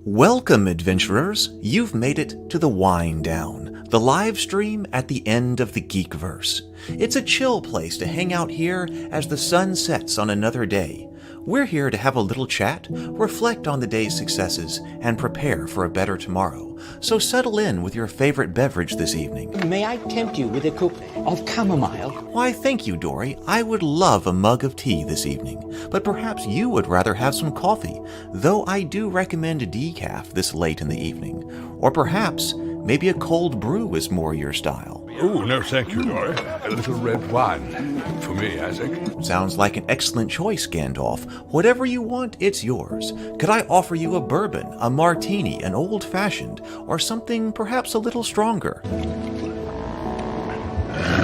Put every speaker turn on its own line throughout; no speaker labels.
Welcome, adventurers! You've made it to the Wind Down, the live stream at the end of the Geekverse. It's a chill place to hang out here as the sun sets on another day. We're here to have a little chat, reflect on the day's successes, and prepare for a better tomorrow. So settle in with your favorite beverage this evening.
May I tempt you with a cup of chamomile?
Why, thank you, Dory. I would love a mug of tea this evening, but perhaps you would rather have some coffee, though I do recommend a decaf this late in the evening. Or perhaps maybe a cold brew is more your style.
Oh, no thank you, Dory. A little red wine for me, Isaac.
Sounds like an excellent choice, Gandalf. Whatever you want, it's yours. Could I offer you a bourbon, a martini, an old-fashioned, or something perhaps a little stronger?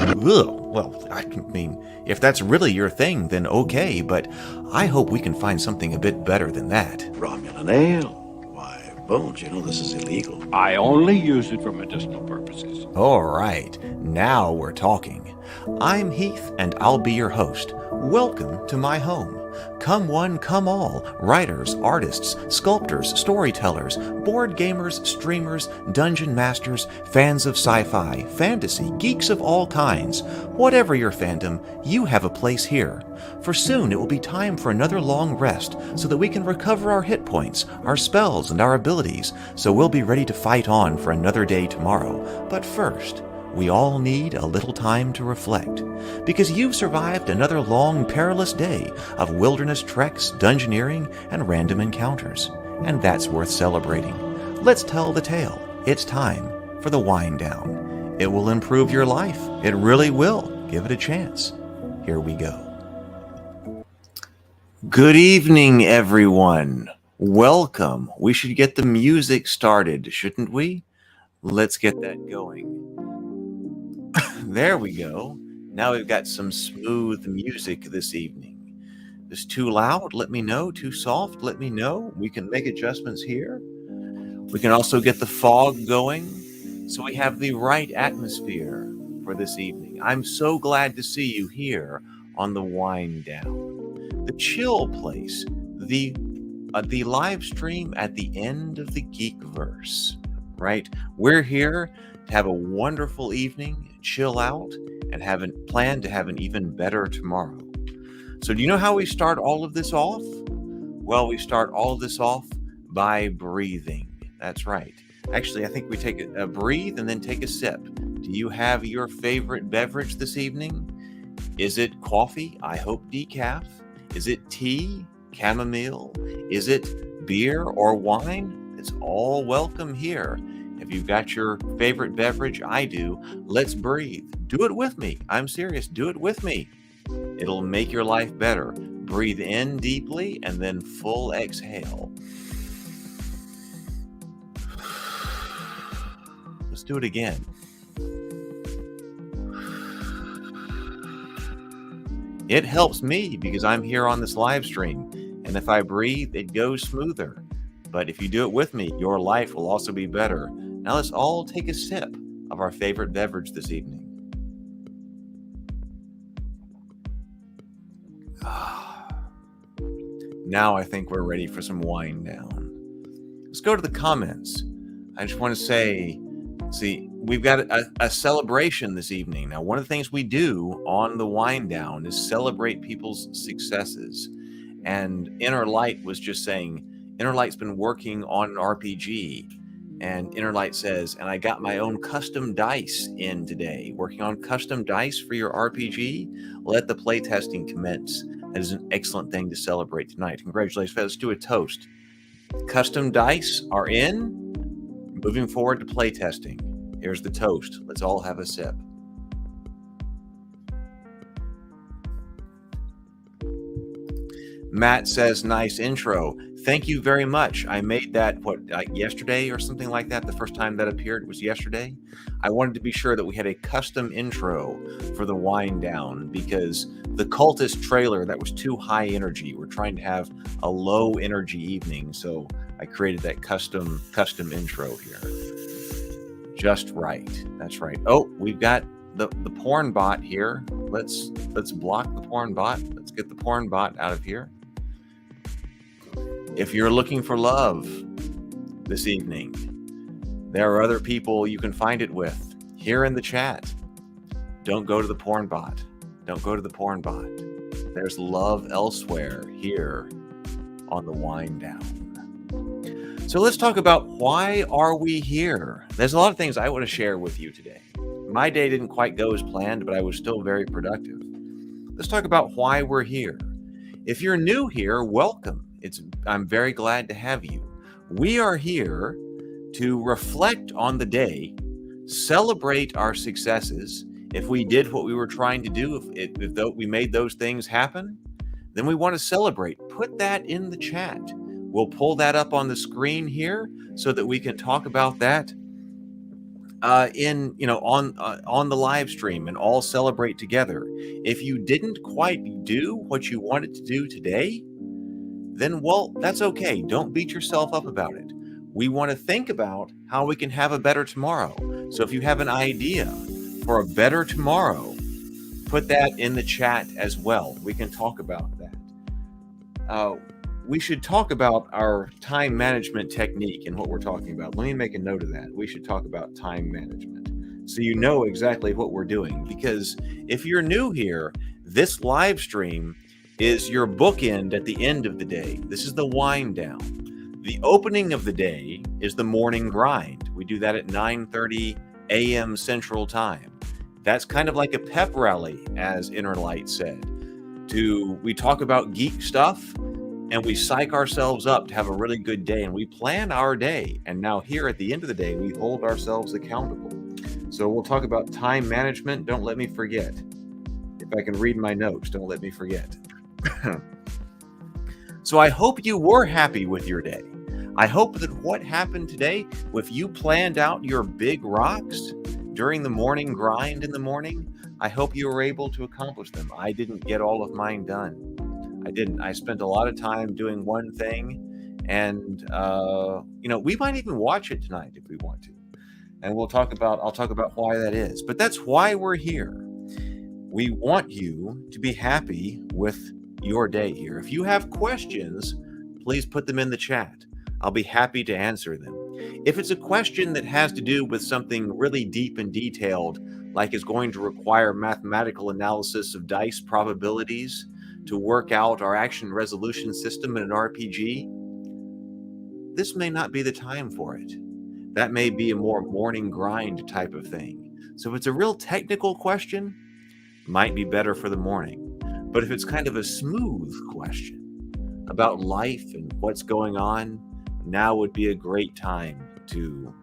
Ugh. Well, I mean, if that's really your thing, then okay, but I hope we can find something a bit better than that.
Romulan ale. Why, Bones, you know this is illegal.
I only use it for medicinal purposes.
All right, now we're talking. I'm Heath, and I'll be your host. Welcome to my home. Come one, come all, writers, artists, sculptors, storytellers, board gamers, streamers, dungeon masters, fans of sci-fi, fantasy, geeks of all kinds. Whatever your fandom, you have a place here. For soon it will be time for another long rest so that we can recover our hit points, our spells, and our abilities, so we'll be ready to fight on for another day tomorrow. But first, we all need a little time to reflect, because you've survived another long, perilous day of wilderness treks, dungeoneering, and random encounters, and that's worth celebrating. Let's tell the tale. It's time for the Wind Down. It will improve your life. It really will. Give it a chance. Here we go. Good evening, everyone. Welcome. We should get the music started, shouldn't we? Let's get that going. There we go. Now we've got some smooth music this evening. If it's too loud, let me know. Too soft, let me know. We can make adjustments here. We can also get the fog going so we have the right atmosphere for this evening. I'm so glad to see you here on the Wind Down, the chill place, the live stream at the end of the Geekverse, right? We're here to have a wonderful evening, chill out, and plan to have an even better tomorrow. So do you know how we start all of this off? Well, we start all of this off by breathing. That's right. Actually, I think we take a breathe and then take a sip. Do you have your favorite beverage this evening? Is it coffee? I hope decaf. Is it tea? Chamomile? Is it beer or wine? It's all welcome here. If you've got your favorite beverage, I do. Let's breathe. Do it with me. I'm serious. Do it with me. It'll make your life better. Breathe in deeply and then full exhale. Let's do it again. It helps me because I'm here on this live stream. And if I breathe, it goes smoother. But if you do it with me, your life will also be better. Now let's all take a sip of our favorite beverage this evening. Now I think we're ready for some wind down. Let's go to the comments. I just want to say, we've got a celebration this evening. Now, one of the things we do on the wind down is celebrate people's successes. And Inner Light was just saying, Inner Light's been working on an RPG. And Inner Light says, and I got my own custom dice in today. Working on custom dice for your RPG? Let the playtesting commence. That is an excellent thing to celebrate tonight. Congratulations. Let's do a toast. Custom dice are in. Moving forward to playtesting. Here's the toast. Let's all have a sip. Matt says, nice intro. Thank you very much. I made that, yesterday or something like that? The first time that appeared was yesterday. I wanted to be sure that we had a custom intro for the Wind Down because the Cultist trailer, that was too high energy. We're trying to have a low energy evening, so I created that custom intro here. Just right. That's right. Oh, we've got the porn bot here. Let's block the porn bot. Let's get the porn bot out of here. If you're looking for love, this evening. There are other people you can find it with here in the chat. Don't go to the porn bot. Don't go to the porn bot. There's love elsewhere here on the wind down. So let's talk about why are we here? There's a lot of things I want to share with you today. My day didn't quite go as planned, but I was still very productive. Let's talk about why we're here. If you're new here, welcome. I'm very glad to have you. We are here to reflect on the day, celebrate our successes. If we did what we were trying to do, if we made those things happen, then we want to celebrate. Put that in the chat. We'll pull that up on the screen here so that we can talk about that on the live stream and all celebrate together. If you didn't quite do what you wanted to do today, then well, that's okay. Don't beat yourself up about it. We want to think about how we can have a better tomorrow. So if you have an idea for a better tomorrow, put that in the chat as well. We can talk about that. We should talk about our time management technique and what we're talking about. Let me make a note of that. We should talk about time management so you know exactly what we're doing. Because if you're new here, this live stream is your bookend at the end of the day. This is the wind down. The opening of the day is the morning grind. We do that at 9:30 a.m. Central Time. That's kind of like a pep rally, as Inner Light said. We talk about geek stuff and we psych ourselves up to have a really good day, and we plan our day. And now here at the end of the day, we hold ourselves accountable. So we'll talk about time management. Don't let me forget. If I can read my notes, don't let me forget. So I hope you were happy with your day. I hope that what happened today, if you planned out your big rocks during the morning grind in the morning, I hope you were able to accomplish them. I didn't get all of mine done. I didn't. I spent a lot of time doing one thing, and we might even watch it tonight if we want to. And I'll talk about why that is. But that's why we're here. We want you to be happy with your day here. If you have questions, please put them in the chat. I'll be happy to answer them. If it's a question that has to do with something really deep and detailed, like it's going to require mathematical analysis of dice probabilities to work out our action resolution system in an RPG, this may not be the time for it. That may be a more morning grind type of thing. So if it's a real technical question, might be better for the morning. But if it's kind of a smooth question about life and what's going on, now would be a great time to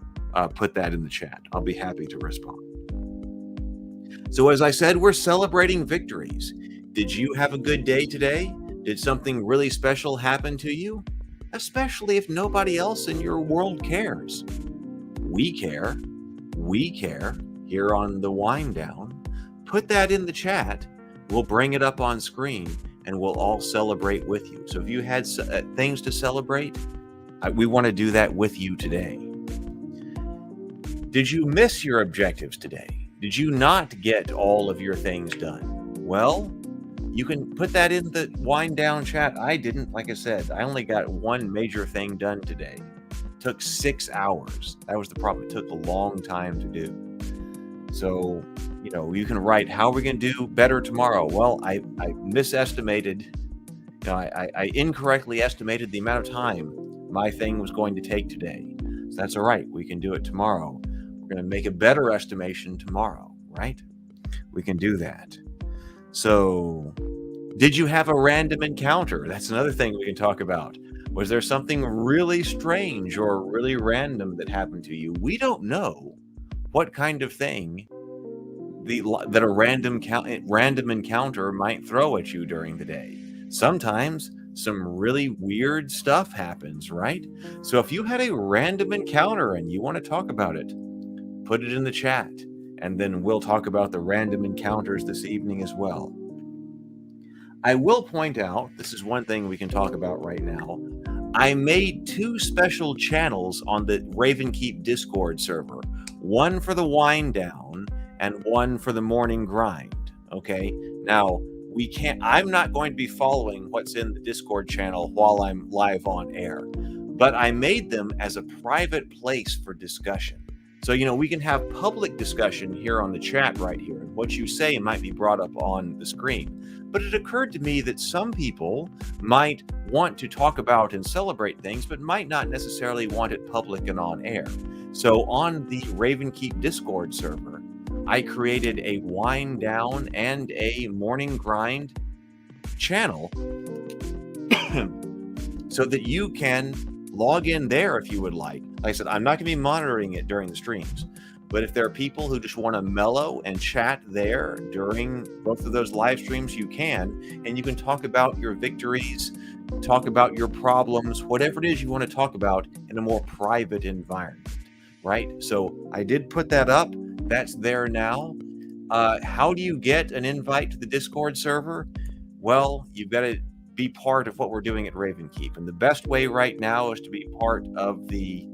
put that in the chat. I'll be happy to respond. So as I said, we're celebrating victories. Did you have a good day today? Did something really special happen to you? Especially if nobody else in your world cares. We care. We care here on the wind down. Put that in the chat. We'll bring it up on screen and we'll all celebrate with you. So if you had things to celebrate, we want to do that with you today. Did you miss your objectives today? Did you not get all of your things done? Well, you can put that in the wind down chat. I didn't, like I said, I only got one major thing done today. It took 6 hours. That was the problem. It took a long time to do. So, you can write, how are we going to do better tomorrow? Well, I misestimated, I incorrectly estimated the amount of time my thing was going to take today. So that's all right. We can do it tomorrow. We're going to make a better estimation tomorrow, right? We can do that. So, did you have a random encounter? That's another thing we can talk about. Was there something really strange or really random that happened to you? We don't know what kind of thing that a random encounter might throw at you during the day. Sometimes some really weird stuff happens, right? So if you had a random encounter and you want to talk about it, put it in the chat, and then we'll talk about the random encounters this evening as well. I will point out, this is one thing we can talk about right now. I made 2 special channels on the Ravenkeep Discord server, one for the wind down and one for the morning grind. Okay, now I'm not going to be following what's in the Discord channel while I'm live on air, but I made them as a private place for discussion. So, we can have public discussion here on the chat right here, and what you say might be brought up on the screen. But it occurred to me that some people might want to talk about and celebrate things, but might not necessarily want it public and on air. So on the Ravenkeep Discord server, I created a wind down and a morning grind channel so that you can log in there if you would like. Like I said, I'm not going to be monitoring it during the streams, but if there are people who just want to mellow and chat there during both of those live streams, you can, and you can talk about your victories, talk about your problems, whatever it is you want to talk about in a more private environment, right? So I did put that up. That's there now. How do you get an invite to the Discord server? Well, you've got to be part of what we're doing at Ravenkeep. And the best way right now is to be part of the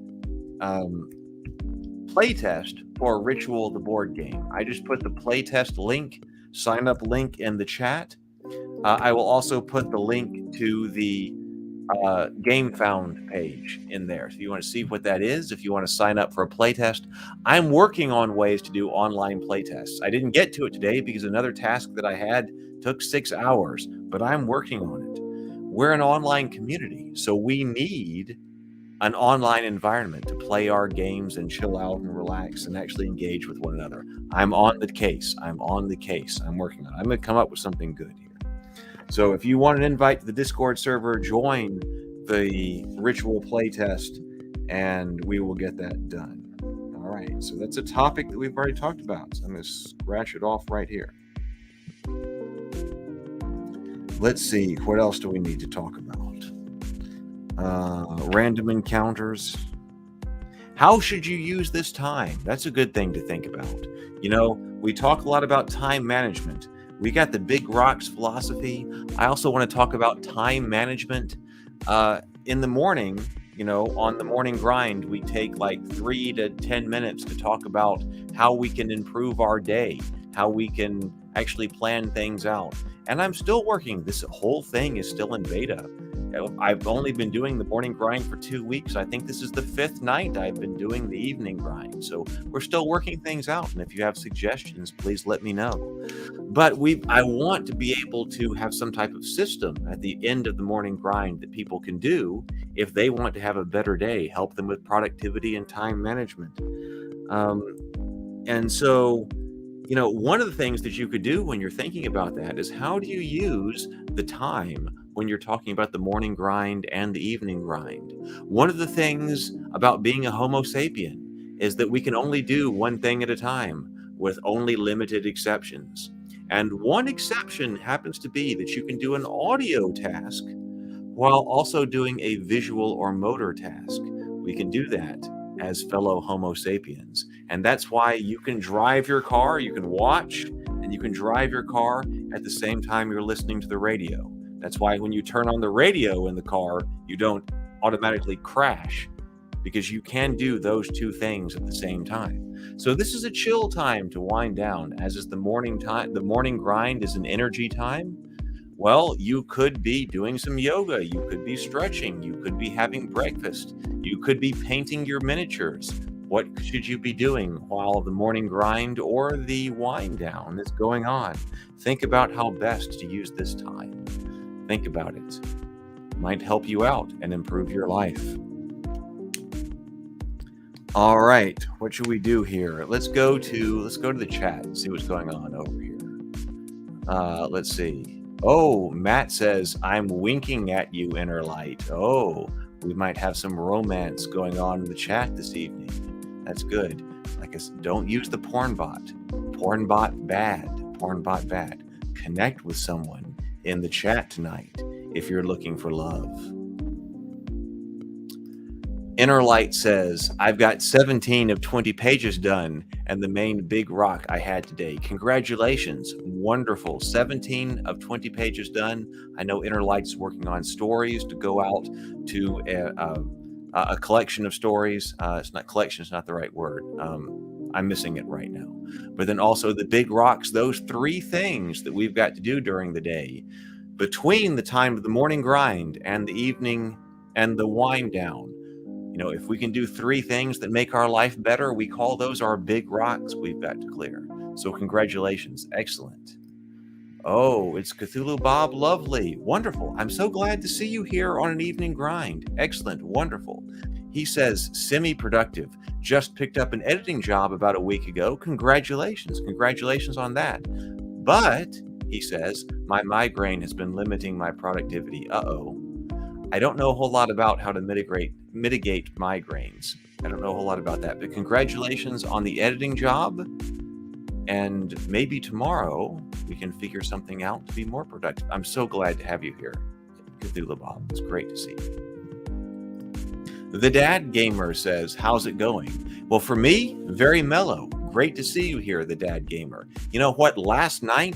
playtest for Ritual, the board game. I just put the playtest link, sign up link in the chat. I will also put the link to the GameFound page in there. So if you want to see what that is, if you want to sign up for a playtest, I'm working on ways to do online playtests. I didn't get to it today because another task that I had took 6 hours, but I'm working on it. We're an online community, so we need an online environment to play our games and chill out and relax and actually engage with one another. I'm on the case. I'm working on it. I'm going to come up with something good here. So if you want an invite to the Discord server, join the Ritual playtest, and we will get that done. All right, so that's a topic that we've already talked about. So I'm going to scratch it off right here. Let's see, what else do we need to talk about? Random encounters. How should you use this time? That's a good thing to think about. We talk a lot about time management. We got the Big Rocks philosophy. I also want to talk about time management. In the morning, on the morning grind, we take like 3 to 10 minutes to talk about how we can improve our day, how we can actually plan things out. And I'm still working. This whole thing is still in beta. I've only been doing the morning grind for 2 weeks. I think this is the 5th night I've been doing the evening grind. So we're still working things out. And if you have suggestions, please let me know. But I want to be able to have some type of system at the end of the morning grind that people can do if they want to have a better day, help them with productivity and time management. And so, one of the things that you could do when you're thinking about that is, how do you use the time when you're talking about the morning grind and the evening grind? One of the things about being a Homo sapien is that we can only do one thing at a time with only limited exceptions. And one exception happens to be that you can do an audio task while also doing a visual or motor task. We can do that as fellow Homo sapiens. And that's why you can drive your car, you can watch, and you can drive your car at the same time you're listening to the radio. That's why when you turn on the radio in the car, you don't automatically crash, because you can do those two things at the same time. So this is a chill time to wind down, as is the morning time. The morning grind is an energy time. Well, you could be doing some yoga, you could be stretching, you could be having breakfast, you could be painting your miniatures. What should you be doing while the morning grind or the wind down is going on? Think about how best to use this time. Think about it. It might help you out and improve your life. All right, what should we do here? Let's go to the chat and see what's going on over here. Let's see. Oh, Matt says, I'm winking at you, Inner Light. Oh, we might have some romance going on in the chat this evening. That's good. Like I said, don't use the porn bot. Porn bot bad. Porn bot bad. Connect with someone in the chat tonight if you're looking for love. Inner Light says, I've got 17 of 20 pages done and the main big rock I had today. Congratulations. Wonderful. 17 of 20 pages done. I know Inner Light's working on stories to go out to a collection of stories. It's not collection, it's not the right word. I'm missing it right now. But then also the big rocks, those 3 things that we've got to do during the day. Between the time of the morning grind and the evening and the wind down, If we can do 3 things that make our life better, we call those our big rocks we've got to clear. So congratulations. Excellent. Oh, it's Cthulhu Bob. Lovely. Wonderful. I'm so glad to see you here on an evening grind. Excellent. Wonderful. He says, semi-productive. Just picked up an editing job about a week ago. Congratulations. Congratulations on that. But, he says, my migraine has been limiting my productivity. Uh-oh. I don't know a whole lot about how to mitigate migraines. I don't know a whole lot about that. But congratulations on the editing job. And maybe tomorrow we can figure something out to be more productive. I'm so glad to have you here, Cthulhu Bob. It's great to see you. The Dad Gamer says, how's it going? Well, for me, very mellow. Great to see you here, the Dad Gamer. You know what? Last night,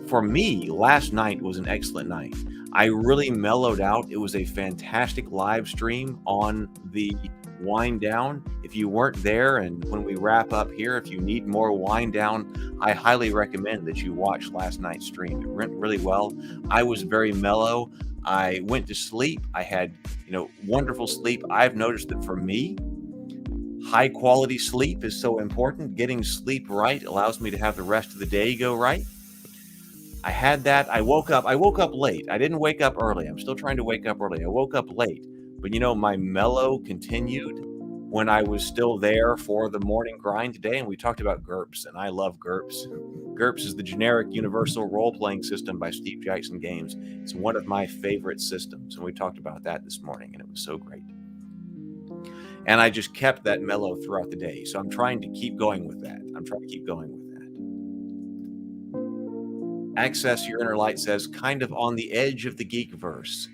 for me, last night was an excellent night. I really mellowed out. It was a fantastic live stream on the wind down. If you weren't there, and when we wrap up here, if you need more wind down, I highly recommend that you watch last night's stream. It went really well. I was very mellow. I went to sleep. I had, wonderful sleep. I've noticed that for me, high quality sleep is so important. Getting sleep right allows me to have the rest of the day go right. I had that. I woke up late. I didn't wake up early. I'm still trying to wake up early. I woke up late. But my mellow continued when I was still there for the morning grind today. And we talked about GURPS, and I love GURPS. GURPS is the generic universal role-playing system by Steve Jackson Games. It's one of my favorite systems. And we talked about that this morning, and it was so great. And I just kept that mellow throughout the day. So I'm trying to keep going with that. Access Your Inner Light says, kind of on the edge of the Geekverse.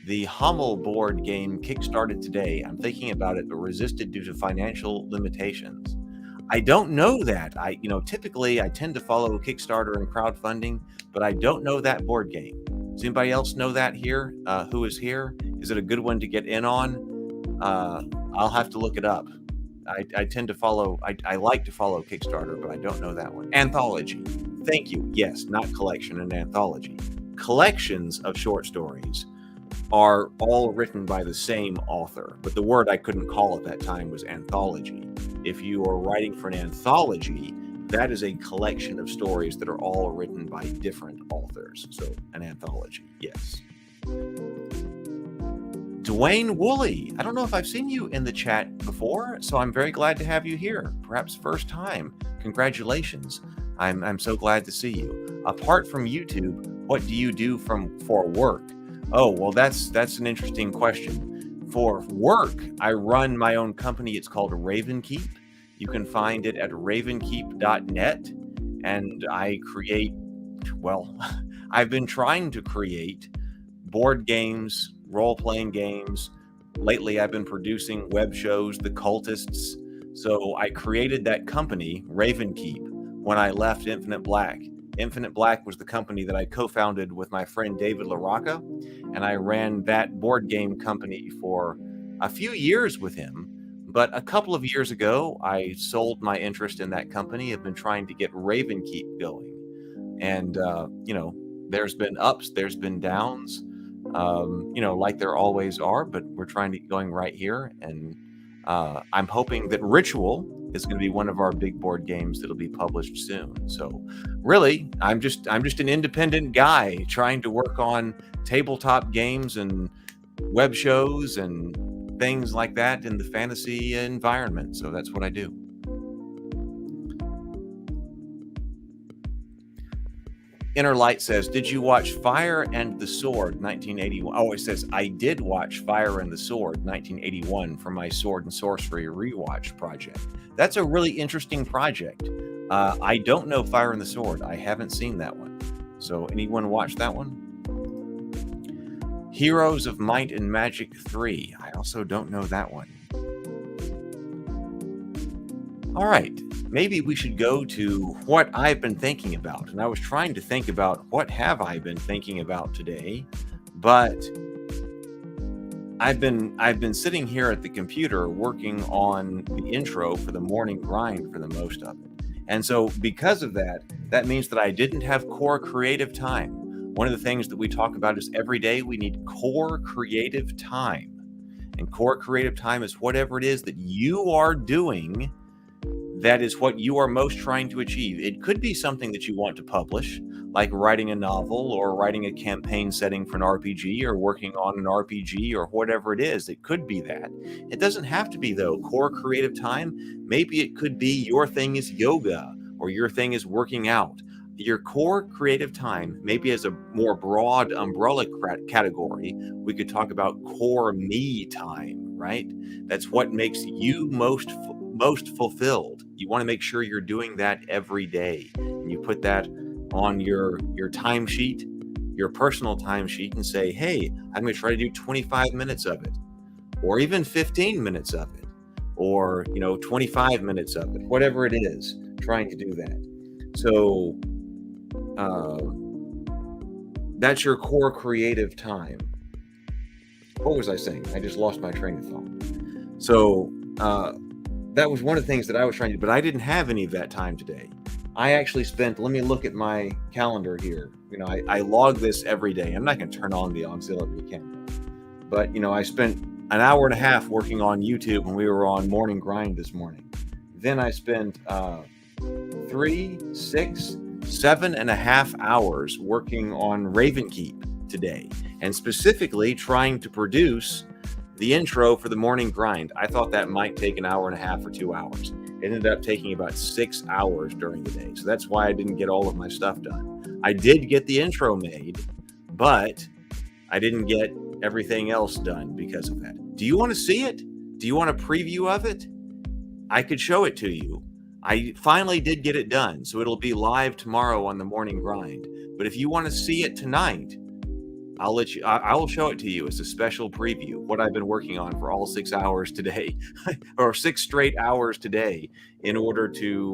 The Hummel board game kickstarted today. I'm thinking about it, but resisted due to financial limitations. I don't know that. Typically I tend to follow Kickstarter and crowdfunding, but I don't know that board game. Does anybody else know that here? Who is here? Is it a good one to get in on? I'll have to look it up. I tend to follow, I like to follow Kickstarter, but I don't know that one. Anthology. Thank you. Yes, not collection, an anthology. Collections of short stories are all written by the same author, but the word I couldn't call at that time was anthology. If you are writing for an anthology, that is a collection of stories that are all written by different authors. So an anthology, yes. Dwayne Woolley, I don't know if I've seen you in the chat before, so I'm very glad to have you here. Perhaps first time. Congratulations. I'm so glad to see you. Apart from YouTube, what do you do for work? Oh, well, that's an interesting question. For work, I run my own company. It's called Ravenkeep. You can find it at ravenkeep.net. And I create, I've been trying to create board games, role-playing games. Lately, I've been producing web shows, The Cultists. So I created that company, Ravenkeep, when I left Infinite Black. Infinite Black was the company that I co-founded with my friend David LaRocca, and I ran that board game company for a few years with him. But a couple of years ago, I sold my interest in that company. I've been trying to get Ravenkeep going. And, there's been ups, there's been downs, like there always are, but we're trying to get going right here. And I'm hoping that Ritual is going to be one of our big board games that'll be published soon. So really, I'm just an independent guy trying to work on tabletop games and web shows and things like that in the fantasy environment. So that's what I do. Inner Light says, did you watch Fire and the Sword 1981? Oh, it says, I did watch Fire and the Sword 1981 for my Sword and Sorcery rewatch project. That's a really interesting project. I don't know Fire and the Sword. I haven't seen that one. So anyone watch that one? Heroes of Might and Magic 3. I also don't know that one. All right, maybe we should go to what I've been thinking about. And I was trying to think about what have I been thinking about today, but I've been sitting here at the computer working on the intro for the morning grind for the most of it. And so because of that, that means that I didn't have core creative time. One of the things that we talk about is every day we need core creative time. And core creative time is whatever it is that you are doing that is what you are most trying to achieve. It could be something that you want to publish, like writing a novel or writing a campaign setting for an RPG or working on an RPG or whatever it is. It could be that. It doesn't have to be, though. Core creative time, maybe it could be your thing is yoga or your thing is working out. Your core creative time, maybe as a more broad umbrella category, we could talk about core me time, right? That's what makes you most fulfilled. You want to make sure you're doing that every day. And you put that on your timesheet, your personal timesheet, and say, hey, I'm going to try to do 25 minutes of it, or even 15 minutes of it, or 25 minutes of it, whatever it is, trying to do that. So that's your core creative time. What was I saying? I just lost my train of thought. So that was one of the things that I was trying to do, but I didn't have any of that time today. I actually spent, let me look at my calendar here. I log this every day. I'm not going to turn on the auxiliary camera, but I spent an hour and a half working on YouTube when we were on Morning Grind this morning. Then I spent 3, 6, 7.5 hours working on Ravenkeep today, and specifically trying to produce the intro for the Morning Grind. I thought that might take an hour and a half or 2 hours. It ended up taking about 6 hours during the day. So that's why I didn't get all of my stuff done. I did get the intro made, but I didn't get everything else done because of that. Do you want to see it? Do you want a preview of it? I could show it to you. I finally did get it done, so it'll be live tomorrow on the Morning Grind. But if you want to see it tonight, I will show it to you as a special preview, what I've been working on for all 6 hours today, or 6 straight hours today, in order to,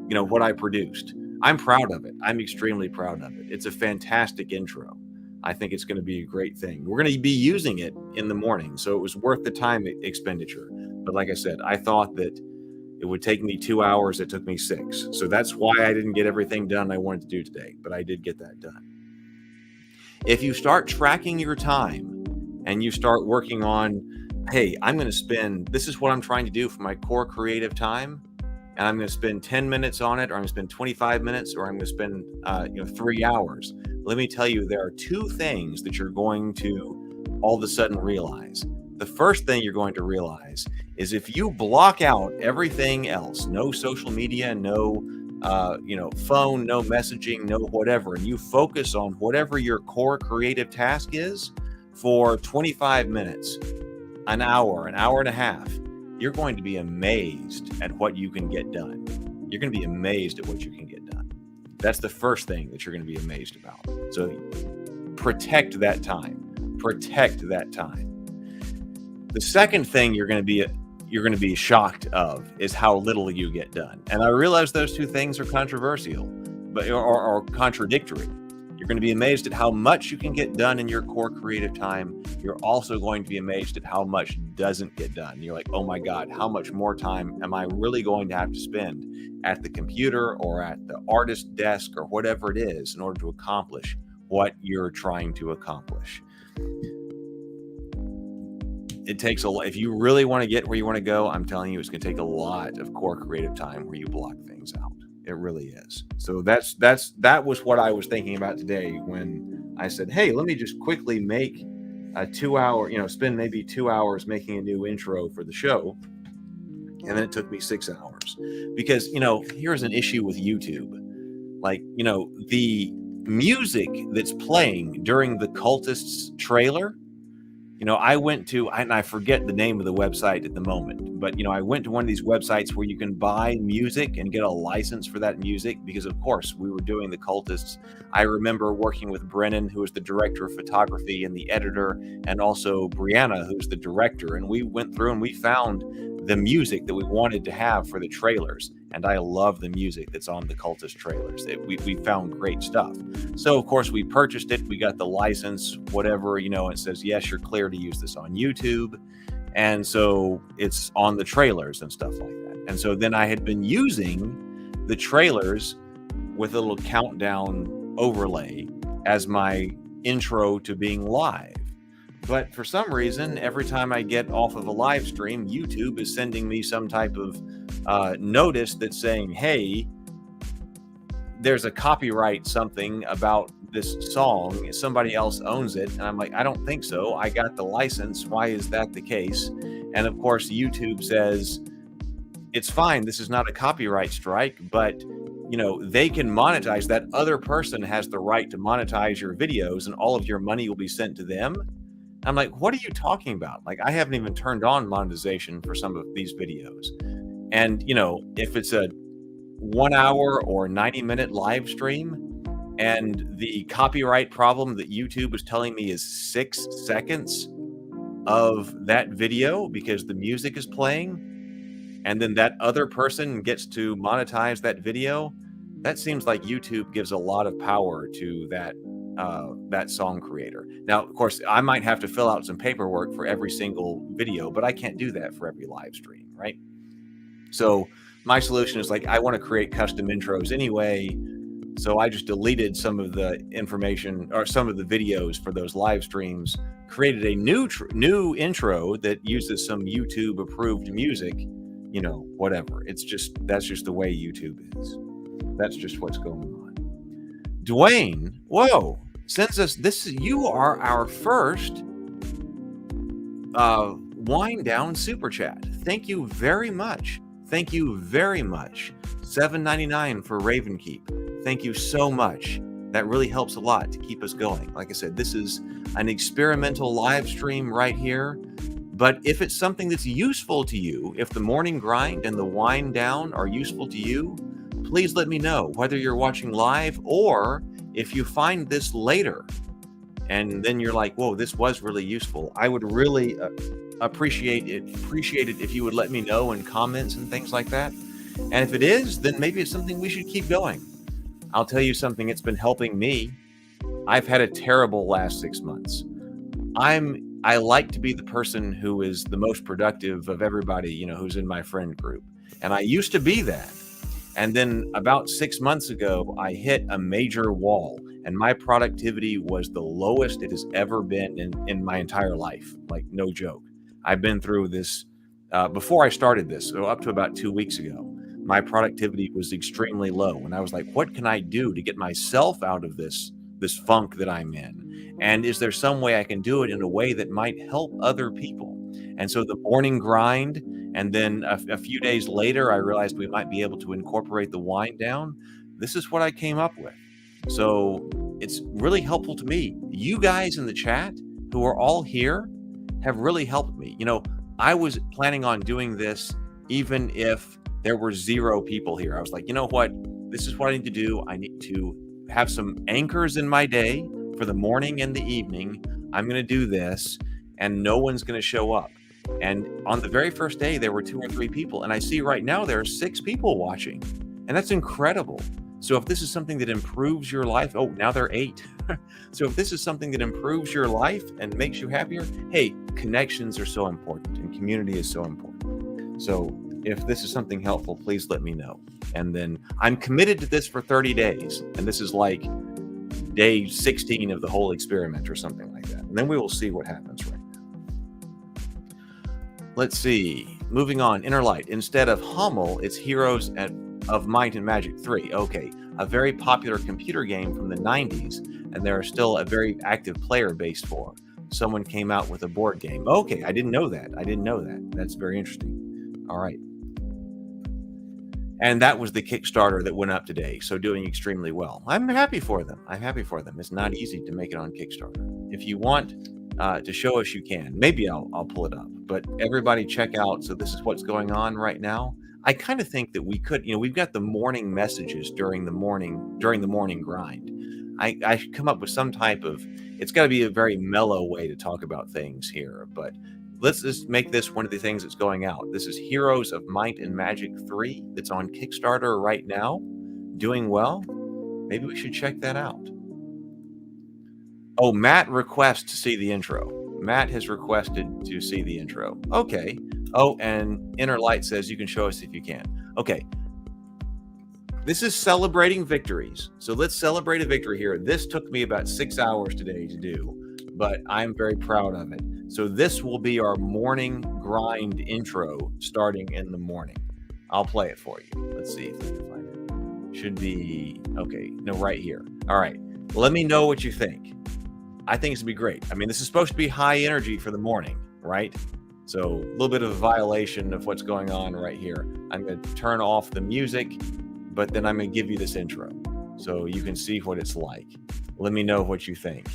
what I produced. I'm proud of it. I'm extremely proud of it. It's a fantastic intro. I think it's going to be a great thing. We're going to be using it in the morning, so it was worth the time expenditure. But like I said, I thought that it would take me 2 hours. It took me 6. So that's why I didn't get everything done I wanted to do today, but I did get that done. If you start tracking your time and you start working on, hey, I'm going to spend, this is what I'm trying to do for my core creative time, and I'm going to spend 10 minutes on it, or I'm going to spend 25 minutes, or I'm going to spend 3 hours. Let me tell you, there are 2 things that you're going to all of a sudden realize. The first thing you're going to realize is if you block out everything else, no social media, no phone, no messaging, no whatever, and you focus on whatever your core creative task is for 25 minutes, an hour and a half, you're going to be amazed at what you can get done. You're going to be amazed at what you can get done. That's the first thing that you're going to be amazed about. So protect that time. Protect that time. The second thing you're going to be shocked of is how little you get done. And I realize those 2 things are controversial, but or contradictory. You're going to be amazed at how much you can get done in your core creative time. You're also going to be amazed at how much doesn't get done. You're like, oh my God, how much more time am I really going to have to spend at the computer or at the artist desk or whatever it is in order to accomplish what you're trying to accomplish? It takes a lot. If you really want to get where you want to go, I'm telling you, it's going to take a lot of core creative time where you block things out. It really is. So that was what I was thinking about today when I said, hey, let me just quickly make a 2 hour, spend maybe 2 hours making a new intro for the show. And then it took me 6 hours because, here's an issue with YouTube. Like, the music that's playing during the Cultists trailer, I went to, and I forget the name of the website at the moment, but, I went to one of these websites where you can buy music and get a license for that music because, of course, we were doing the Cultists. I remember working with Brennan, who is the director of photography and the editor, and also Brianna, who's the director. And we went through and we found the music that we wanted to have for the trailers. And I love the music that's on the Cultist trailers. We found great stuff. So, of course, we purchased it. We got the license, whatever, it says, yes, you're clear to use this on YouTube. And so it's on the trailers and stuff like that. And so then I had been using the trailers with a little countdown overlay as my intro to being live. But for some reason, every time I get off of a live stream, YouTube is sending me some type of notice that's saying, hey, there's a copyright something about this song. Somebody else owns it. And I'm like, I don't think so. I got the license. Why is that the case? And of course, YouTube says, it's fine. This is not a copyright strike, but they can monetize. That other person has the right to monetize your videos and all of your money will be sent to them. I'm like, what are you talking about? Like, I haven't even turned on monetization for some of these videos. And, if it's a 1 hour or 90-minute live stream and the copyright problem that YouTube is telling me is 6 seconds of that video because the music is playing, and then that other person gets to monetize that video, that seems like YouTube gives a lot of power to that song creator. Now, of course, I might have to fill out some paperwork for every single video, but I can't do that for every live stream, right? So my solution is like, I want to create custom intros anyway. So I just deleted some of the information or some of the videos for those live streams, created a new intro that uses some YouTube approved music, whatever. That's just the way YouTube is. That's just what's going on. Dwayne, whoa, sends us this. You are our first wind down super chat. Thank you very much. Thank you very much. $7.99 for Ravenkeep. Thank you so much. That really helps a lot to keep us going. Like I said, this is an experimental live stream right here. But if it's something that's useful to you, if the morning grind and the wind down are useful to you, please let me know, whether you're watching live or if you find this later and then you're like, whoa, this was really useful. I would really appreciate it if you would let me know in comments and things like that. And if it is, then maybe it's something we should keep going. I'll tell you something, it's been helping me. I've had a terrible last 6 months. I like to be the person who is the most productive of everybody, who's in my friend group. And I used to be that. And then about 6 months ago, I hit a major wall and my productivity was the lowest it has ever been in my entire life. Like, no joke. I've been through this before I started this, so up to about 2 weeks ago. My productivity was extremely low. And I was like, what can I do to get myself out of this funk that I'm in? And is there some way I can do it in a way that might help other people? And so the morning grind, and then a few days later, I realized we might be able to incorporate the wind down. This is what I came up with. So it's really helpful to me. You guys in the chat who are all here have really helped me. I was planning on doing this even if there were 0 people here. I was like, you know what? This is what I need to do. I need to have some anchors in my day for the morning and the evening. I'm going to do this and no one's going to show up. And on the very first day, there were 2 or 3 people. And I see right now there are 6 people watching. And that's incredible. So if this is something that improves your life, oh, now there are 8. So if this is something that improves your life and makes you happier, hey, connections are so important and community is so important. So if this is something helpful, please let me know. And then I'm committed to this for 30 days. And this is like day 16 of the whole experiment or something like that. And then we will see what happens right now. Let's see. Moving on. Inner Light. Instead of Hummel, it's Heroes of Might and Magic 3. Okay. A very popular computer game from the 90s. And there are still a very active player base for. Someone came out with a board game. Okay. I didn't know that. That's very interesting. All right. And that was the Kickstarter that went up today. So doing extremely well. I'm happy for them. It's not easy to make it on Kickstarter. If you want to show us, you can. Maybe I'll pull it up. But everybody check out. So this is what's going on right now. I kind of think that we could, we've got the morning messages during the morning grind. I should come up with some type of, it's got to be a very mellow way to talk about things here. But let's just make this one of the things that's going out. This is Heroes of Might and Magic 3. That's on Kickstarter right now. Doing well. Maybe we should check that out. Oh, Matt requests to see the intro. Matt has requested to see the intro. Okay. Oh, and Inner Light says you can show us if you can. Okay. This is celebrating victories. So let's celebrate a victory here. This took me about 6 hours today to do. but I'm very proud of it. So this will be our morning grind intro starting in the morning. I'll play it for you. Let's see if we can find it. Should be, okay, no, right here. All right, let me know what you think. I think it's gonna be great. I mean, this is supposed to be high energy for the morning, right? So a little bit of a violation of what's going on right here. I'm gonna turn off the music, but then I'm gonna give you this intro so you can see what it's like. Let me know what you think.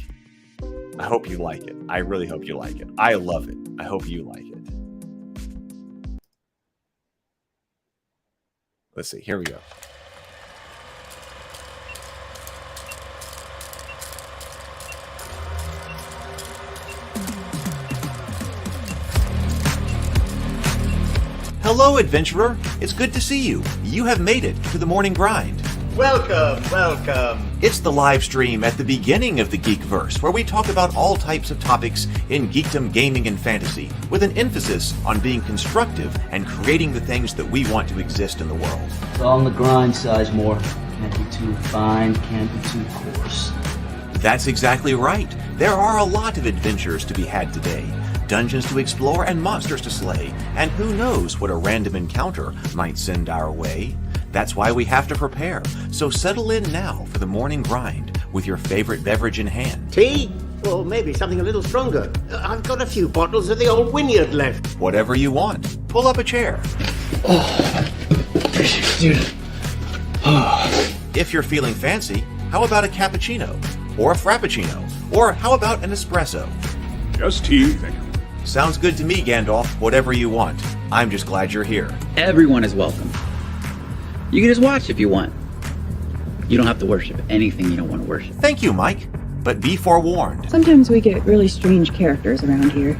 I hope you like it. I really hope you like it. I love it. I hope you like it. Let's see. Here we go. Hello, adventurer. It's good to see you. You have made it to the morning grind.
Welcome, welcome.
It's the live stream at the beginning of the Geekverse, where we talk about all types of topics in geekdom, gaming, and fantasy, with an emphasis on being constructive and creating the things that we want to exist in the world.
It's all on the grind, Sizemore. Can't be too fine, can't be too coarse.
That's exactly right. There are a lot of adventures to be had today. Dungeons to explore and monsters to slay, and who knows what a random encounter might send our way. That's why we have to prepare, so settle in now for the morning grind with your favorite beverage in hand.
Tea? Or maybe something a little stronger. I've got a few bottles of the old Wynyard left.
Whatever you want. Pull up a chair. If you're feeling fancy, how about a cappuccino? Or a frappuccino? Or how about an espresso?
Just tea, thank you.
Sounds good to me, Gandalf. Whatever you want. I'm just glad you're here.
Everyone is welcome. You can just watch if you want. You don't have to worship anything you don't want to worship.
Thank you, Mike. But be forewarned.
Sometimes we get really strange characters around here.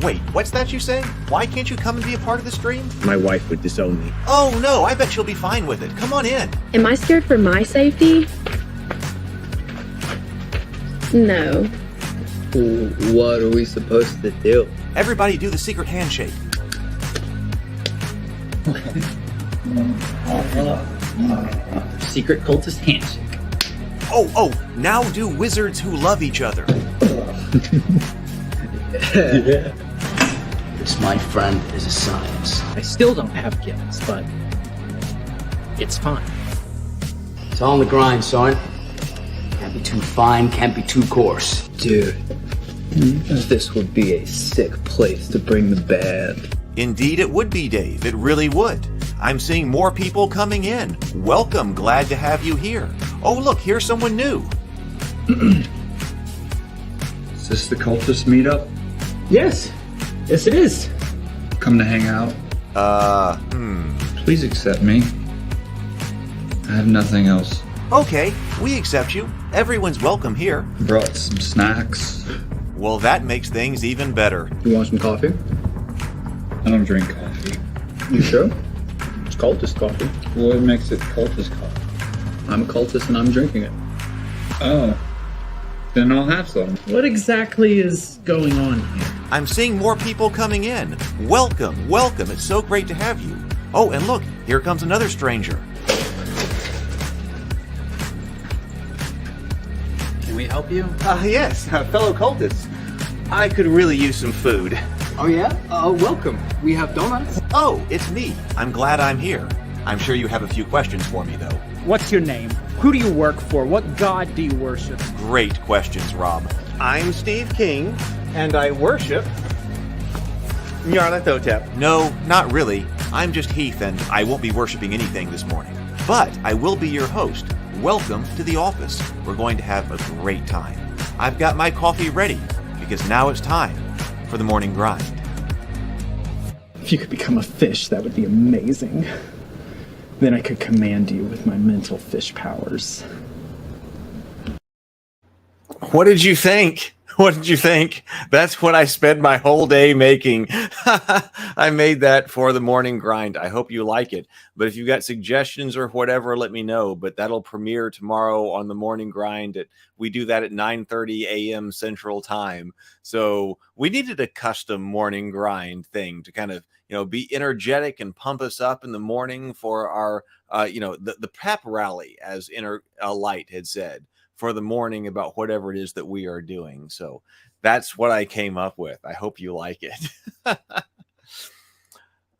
Wait, what's that you say? Why can't you come and be a part of the stream?
My wife would disown me.
Oh no, I bet she'll be fine with it. Come on in.
Am I scared for my safety? No.
What are we supposed to do?
Everybody do the secret handshake.
Secret cultist handshake.
Oh, now do wizards who love each other.
This, my friend, is a science.
I still don't have kids, but it's fine.
It's all on the grind, son. Can't be too fine, can't be too coarse.
Dude, this would be a sick place to bring the band.
Indeed it would be, Dave. It really would. I'm seeing more people coming in. Welcome. Glad to have you here. Oh, look, here's someone new.
Is this the cultist meetup?
Yes it is.
Come to hang out? Please accept me. I have nothing else.
Okay, we accept you. Everyone's welcome here.
Brought some snacks.
Well, that makes things even better.
You want some coffee? I don't drink coffee. You sure? It's cultist coffee. What makes it cultist coffee? I'm a cultist and I'm drinking it. Oh. Then I'll have some.
What exactly is going on here?
I'm seeing more people coming in. Welcome, welcome. It's so great to have you. Oh, and look, here comes another stranger.
Can we help you?
Yes, fellow cultists. I could really use some food.
Oh yeah? Welcome. We have donuts.
Oh, it's me. I'm glad I'm here. I'm sure you have a few questions for me, though.
What's your name? Who do you work for? What god do you worship?
Great questions, Rob.
I'm Steve King, and I worship Nyarlathotep.
No, not really. I'm just Heath, and I won't be worshiping anything this morning. But I will be your host. Welcome to the office. We're going to have a great time. I've got my coffee ready, because now it's time for the morning grind.
If you could become a fish, that would be amazing. Then I could command you with my mental fish powers.
What did you think? What did you think? That's what I spent my whole day making. I made that for the morning grind. I hope you like it. But if you've got suggestions or whatever, let me know. But that'll premiere tomorrow on the morning grind. We do that at 9:30 a.m. Central Time. So we needed a custom morning grind thing to kind of, be energetic and pump us up in the morning for our, the pep rally, as Inner Light had said. for the morning about whatever it is that we are doing. So that's what I came up with. I hope you like it.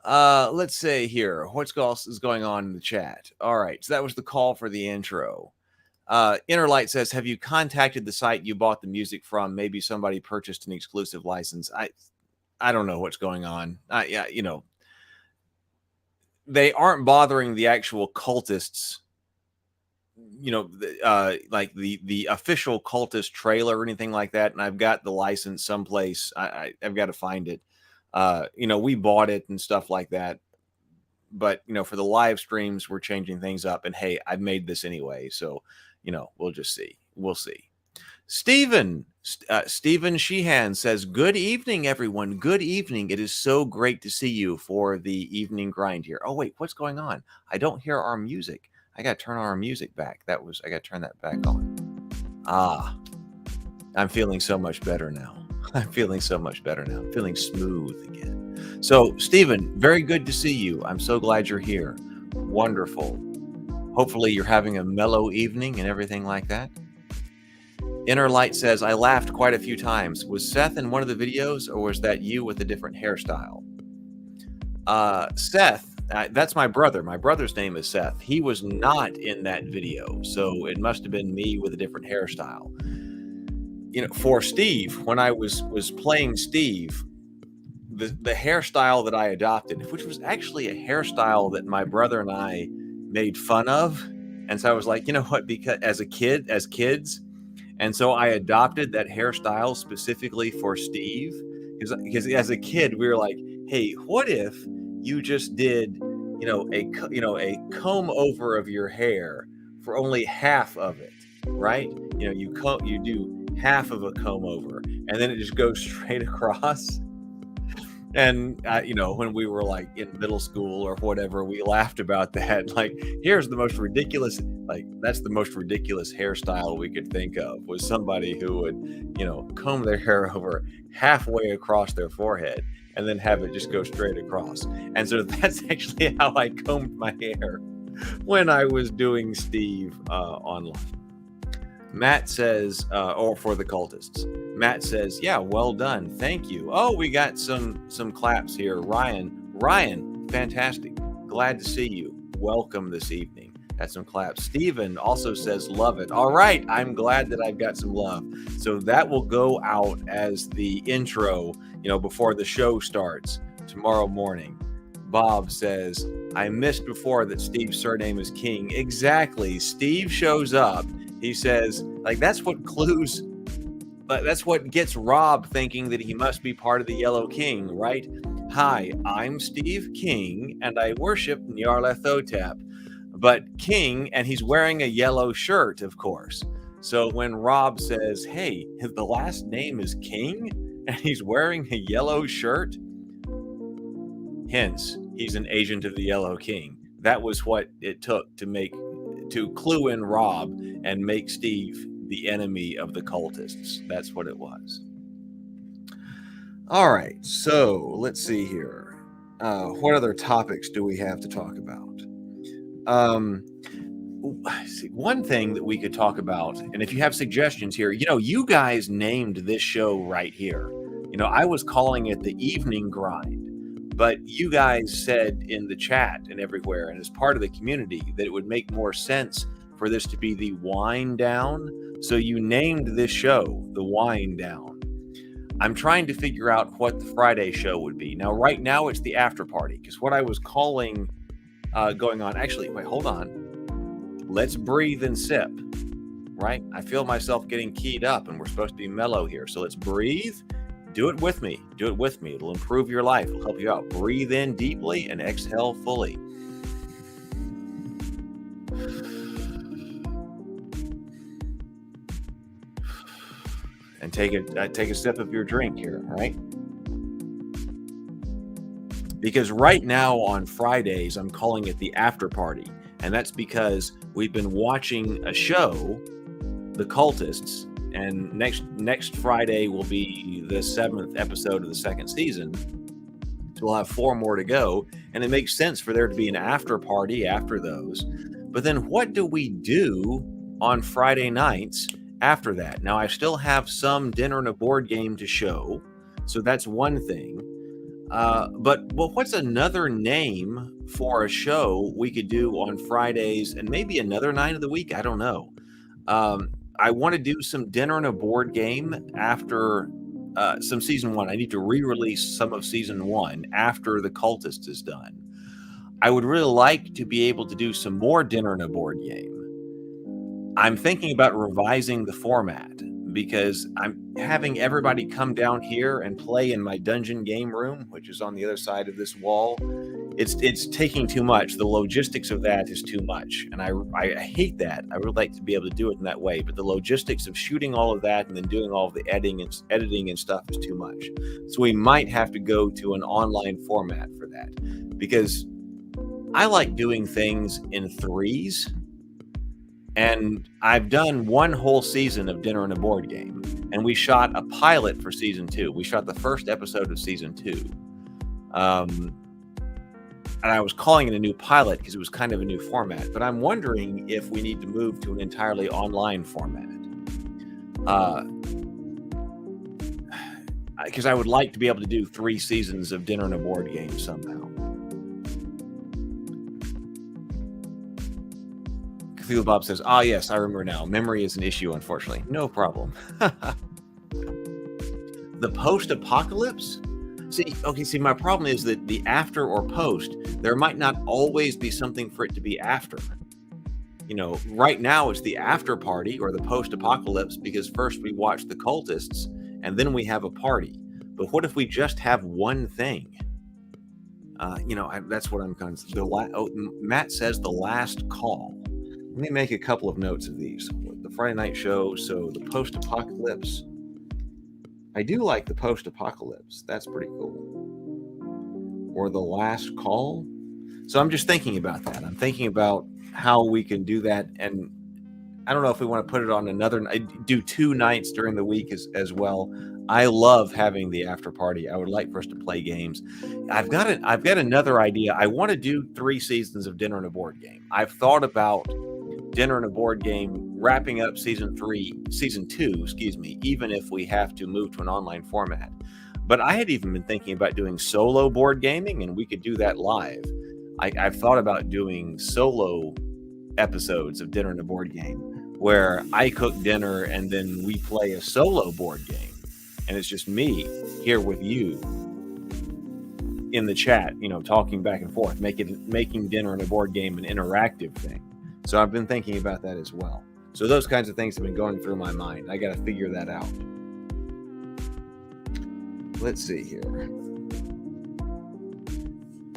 Let's say here, what's else is going on in the chat? All right, so that was the call for the intro. Innerlight says, have you contacted the site you bought the music from? Maybe somebody purchased an exclusive license. I don't know what's going on. Yeah, you know, they aren't bothering the actual cultists, you know, like the official cultist trailer or anything like that. And I've got the license someplace. I've got to find it. You know, we bought it and stuff like that. But, you know, for the live streams, we're changing things up. And hey, I've made this anyway. So, you know, we'll just see. We'll see. Stephen Sheehan says, good evening, everyone. Good evening. It is so great to see you for the evening grind here. Oh, wait, what's going on? I don't hear our music. I got to turn our music back. I got to turn that back on. I'm feeling so much better now. I'm feeling so much better now. I'm feeling smooth again. So, Stephen, very good to see you. I'm so glad you're here. Wonderful. Hopefully you're having a mellow evening and everything like that. Inner Light says, I laughed quite a few times. Was Seth in one of the videos, or was that you with a different hairstyle? Seth, that's my brother. My brother's name is Seth. He was not in that video, so it must have been me with a different hairstyle. You know, for Steve, when I was playing Steve, the hairstyle that I adopted, which was actually a hairstyle that my brother and I made fun of, and so I was like, you know what? Because as kids. And so I adopted that hairstyle specifically for Steve, because as a kid we were like, hey, what if you just did, a comb over of your hair for only half of it, right? You know, you do half of a comb over, and then it just goes straight across. And, when we were like in middle school or whatever, we laughed about that. Like, here's the most ridiculous, that's the most ridiculous hairstyle we could think of, was somebody who would, comb their hair over halfway across their forehead and then have it just go straight across. And so that's actually how I combed my hair when I was doing Steve online. Matt says, or for the cultists, Matt says, yeah, well done. Thank you. Oh, we got some claps here. Ryan, fantastic. Glad to see you. Welcome this evening. Got some claps. Steven also says, love it. All right. I'm glad that I've got some love. So that will go out as the intro, before the show starts tomorrow morning. Bob says, I missed before that Steve's surname is King. Exactly. Steve shows up. He says, that's what gets Rob thinking that he must be part of the Yellow King, right? Hi, I'm Steve King, and I worship Nyarlathotep. But King, and he's wearing a yellow shirt, of course. So when Rob says, hey, the last name is King, and he's wearing a yellow shirt, hence, he's an agent of the Yellow King. That was what it took to clue in Rob and make Steve the enemy of the cultists. That's what it was. All right, so let's see here. What other topics do we have to talk about? One thing that we could talk about, and if you have suggestions here, you guys named this show right here. I was calling it the Evening Grind. But you guys said in the chat and everywhere, and as part of the community, that it would make more sense for this to be the Wind Down. So you named this show the Wind Down. I'm trying to figure out what the Friday show would be. Now, right now, it's the after party, because what I was calling going on, actually, wait, hold on. Let's breathe and sip, right? I feel myself getting keyed up, and we're supposed to be mellow here. So let's breathe. Do it with me. Do it with me. It'll improve your life. It'll help you out. Breathe in deeply and exhale fully. And take a sip of your drink here, all right? Because right now on Fridays, I'm calling it the after party. And that's because we've been watching a show, The Cultists, and next Friday will be the 7th episode of the 2nd season. So we'll have 4 more to go. And it makes sense for there to be an after party after those. But then what do we do on Friday nights after that. Now, I still have some dinner and a board game to show, so that's one thing. But what's another name for a show we could do on Fridays and maybe another night of the week? I don't know. I want to do some dinner and a board game after some season 1. I need to re-release some of season 1 after The Cultist is done. I would really like to be able to do some more dinner and a board game. I'm thinking about revising the format because I'm having everybody come down here and play in my dungeon game room, which is on the other side of this wall. It's taking too much. The logistics of that is too much, and I hate that. I would like to be able to do it in that way, but the logistics of shooting all of that and then doing all of the editing and stuff is too much. So we might have to go to an online format for that, because I like doing things in threes. And I've done one whole season of Dinner and a Board Game, and we shot a pilot for season 2. We shot the first episode of season 2. And I was calling it a new pilot because it was kind of a new format, but I'm wondering if we need to move to an entirely online format. Because I would like to be able to do 3 seasons of Dinner and a Board Game somehow. Cthulhu Bob says, yes, I remember now. Memory is an issue, unfortunately. No problem. The post-apocalypse? See, my problem is that the after or post, there might not always be something for it to be after. Right now it's the after party or the post-apocalypse because first we watch the cultists and then we have a party. But what if we just have one thing? That's what I'm kind of... Matt says the last call. Let me make a couple of notes of these. The Friday night show, so the post-apocalypse. I do like the post-apocalypse. That's pretty cool. Or the last call. So I'm just thinking about that. I'm thinking about how we can do that. And I don't know if we want to put it on do 2 nights during the week as well. I love having the after party. I would like for us to play games. I've got another idea. I want to do 3 seasons of Dinner and a Board Game. I've thought about Dinner and a Board Game wrapping up season 2, even if we have to move to an online format. But I had even been thinking about doing solo board gaming, and we could do that live. I've thought about doing solo episodes of Dinner and a Board Game where I cook dinner and then we play a solo board game. And it's just me here with you in the chat, talking back and forth, making Dinner and a Board Game an interactive thing. So I've been thinking about that as well. So those kinds of things have been going through my mind. I got to figure that out. Let's see here.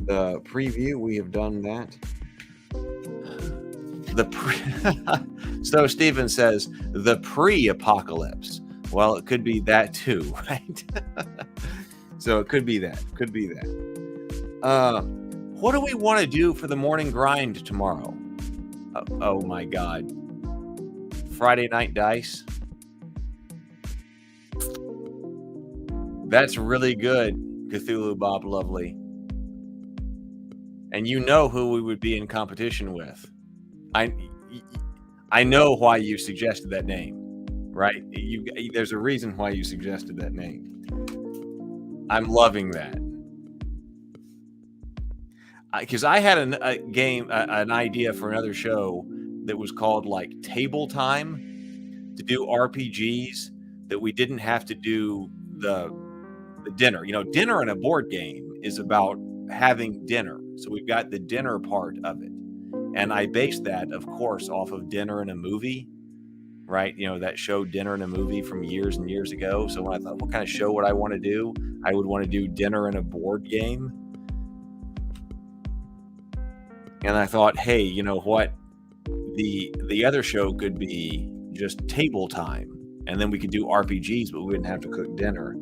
The preview, we have done that. So Steven says, the pre-apocalypse. Well, it could be that too, right? So it could be that. What do we want to do for the morning grind tomorrow? Oh my God. Friday night dice. That's really good, Cthulhu Bob Lovely. And you know who we would be in competition with. I know why you suggested that name, right? There's a reason why you suggested that name. I'm loving that. Because I had an idea for another show that was called like Table Time, to do RPGs that we didn't have to do the dinner. Dinner in a board game is about having dinner. So we've got the dinner part of it. And I based that, of course, off of Dinner in a Movie, right? That show Dinner in a Movie from years and years ago. So when I thought, what kind of show would I want to do? I would want to do Dinner in a Board Game. And I thought, hey, you know what? The other show could be just Table Time. And then we could do RPGs, but we wouldn't have to cook dinner.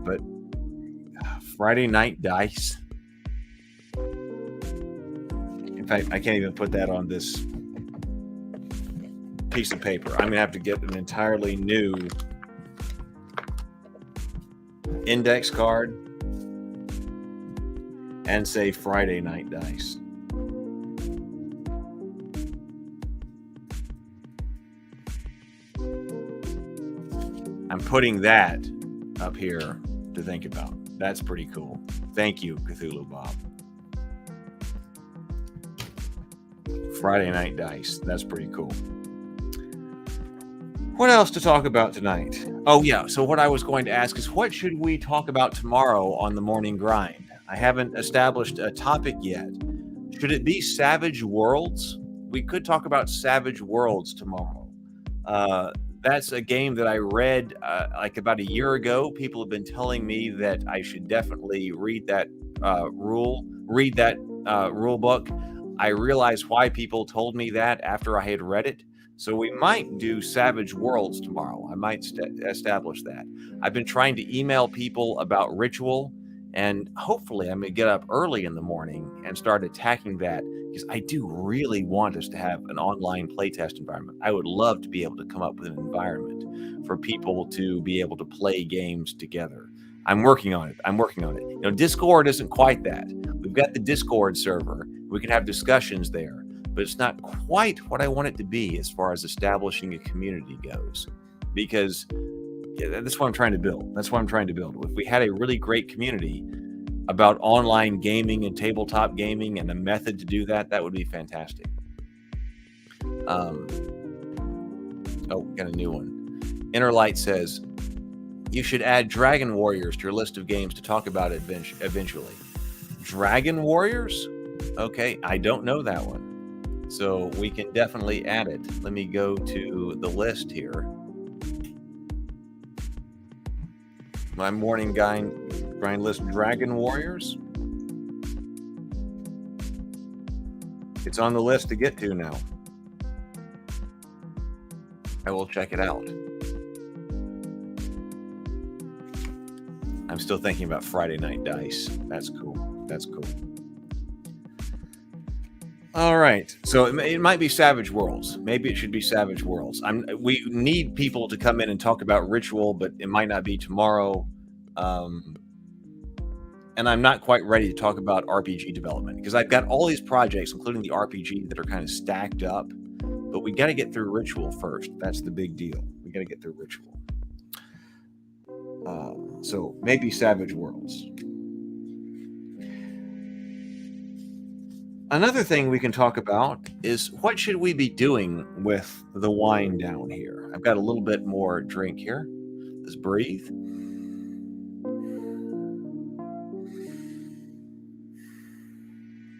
But Friday night dice. In fact, I can't even put that on this piece of paper. I'm going to have to get an entirely new index card and say Friday night dice. putting that up here to think about. That's pretty cool. Thank you, Cthulhu Bob. Friday Night Dice. That's pretty cool. What else to talk about tonight? Oh, yeah. So what I was going to ask is, what should we talk about tomorrow on the morning grind? I haven't established a topic yet. Should it be Savage Worlds? We could talk about Savage Worlds tomorrow. That's a game that I read like about a year ago. People have been telling me that I should definitely read that rule book. I realized why people told me that after I had read it. So we might do Savage Worlds tomorrow. I might establish that. I've been trying to email people about Ritual, and hopefully I'm going to get up early in the morning and start attacking that, because I do really want us to have an online playtest environment. I would love to be able to come up with an environment for people to be able to play games together. I'm working on it. Discord isn't quite that. We've got the Discord server. We can have discussions there, but it's not quite what I want it to be as far as establishing a community goes, because that's what I'm trying to build. If we had a really great community about online gaming and tabletop gaming and a method to do that, that would be fantastic. Got a new one. Innerlight says, you should add Dragon Warriors to your list of games to talk about eventually. Dragon Warriors? Okay, I don't know that one. So we can definitely add it. Let me go to the list here. My morning grind list, Dragon Warriors. It's on the list to get to now. I will check it out. I'm still thinking about Friday Night Dice. That's cool. All right. So it might be Savage Worlds. Maybe it should be Savage Worlds. We need people to come in and talk about Ritual, but it might not be tomorrow. And I'm not quite ready to talk about RPG development, because I've got all these projects, including the RPG, that are kind of stacked up. But we got to get through Ritual first. That's the big deal. We got to get through Ritual. So maybe Savage Worlds. Another thing we can talk about is, what should we be doing with the wine down here? I've got a little bit more drink here. Let's breathe.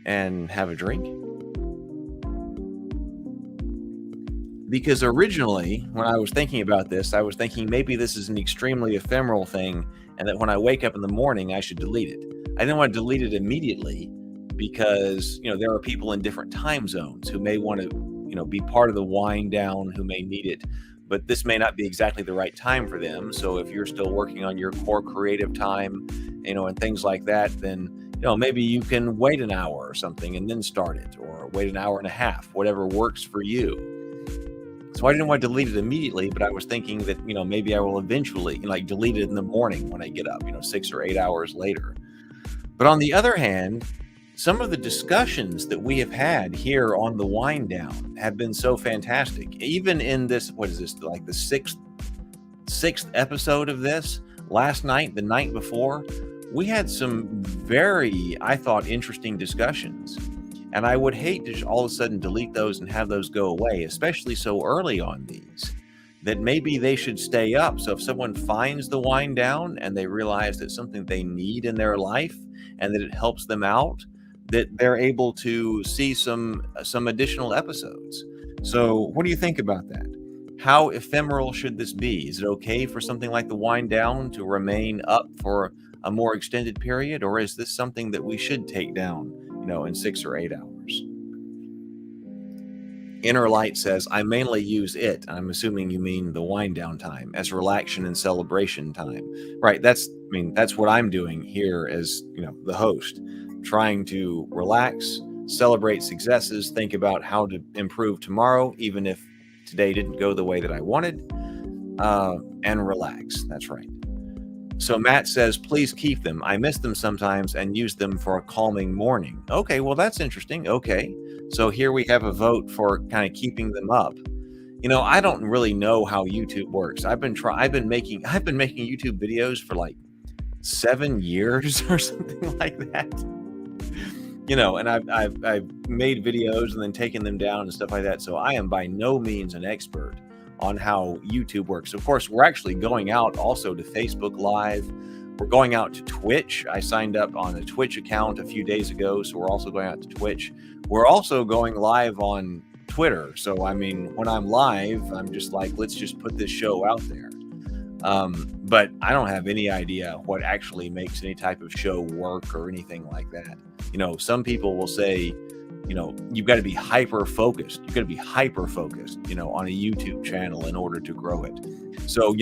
And have a drink. Because originally, when I was thinking about this, I was thinking maybe this is an extremely ephemeral thing, and that when I wake up in the morning, I should delete it. I didn't want to delete it immediately, because there are people in different time zones who may want to be part of the wind down, who may need it, but this may not be exactly the right time for them. So if you're still working on your core creative time, and things like that, then maybe you can wait an hour or something and then start it, or wait an hour and a half, whatever works for you. So I didn't want to delete it immediately, but I was thinking that maybe I will eventually delete it in the morning when I get up 6 or 8 hours later. But on the other hand, some of the discussions that we have had here on the wind down have been so fantastic. Even in this, what is this, like the sixth episode of this, last night, the night before, we had some very, I thought, interesting discussions. And I would hate to just all of a sudden delete those and have those go away, especially so early on these, that maybe they should stay up. So if someone finds the wind down and they realize that something they need in their life and that it helps them out, that they're able to see some additional episodes. So what do you think about that? How ephemeral should this be? Is it okay for something like the wind down to remain up for a more extended period, or is this something that we should take down, in 6 or 8 hours? Inner Light says, I mainly use it, I'm assuming you mean the wind down time, as relaxation and celebration time. Right, that's what I'm doing here as, the host, trying to relax, celebrate successes, think about how to improve tomorrow, even if today didn't go the way that I wanted, and relax. That's right. So Matt says, please keep them. I miss them sometimes and use them for a calming morning. Okay, well, that's interesting. Okay, so here we have a vote for kind of keeping them up. I don't really know how YouTube works. I've been making YouTube videos for like 7 years or something like that. And I've made videos and then taken them down and stuff like that. So I am by no means an expert on how YouTube works. Of course, we're actually going out also to Facebook Live. We're going out to Twitch. I signed up on a Twitch account a few days ago, so we're also going out to Twitch. We're also going live on Twitter. So, I mean, when I'm live, I'm just like, let's just put this show out there. But I don't have any idea what actually makes any type of show work or anything like that. Some people will say, you've got to be hyper focused. You've got to be hyper focused, on a YouTube channel in order to grow it. So,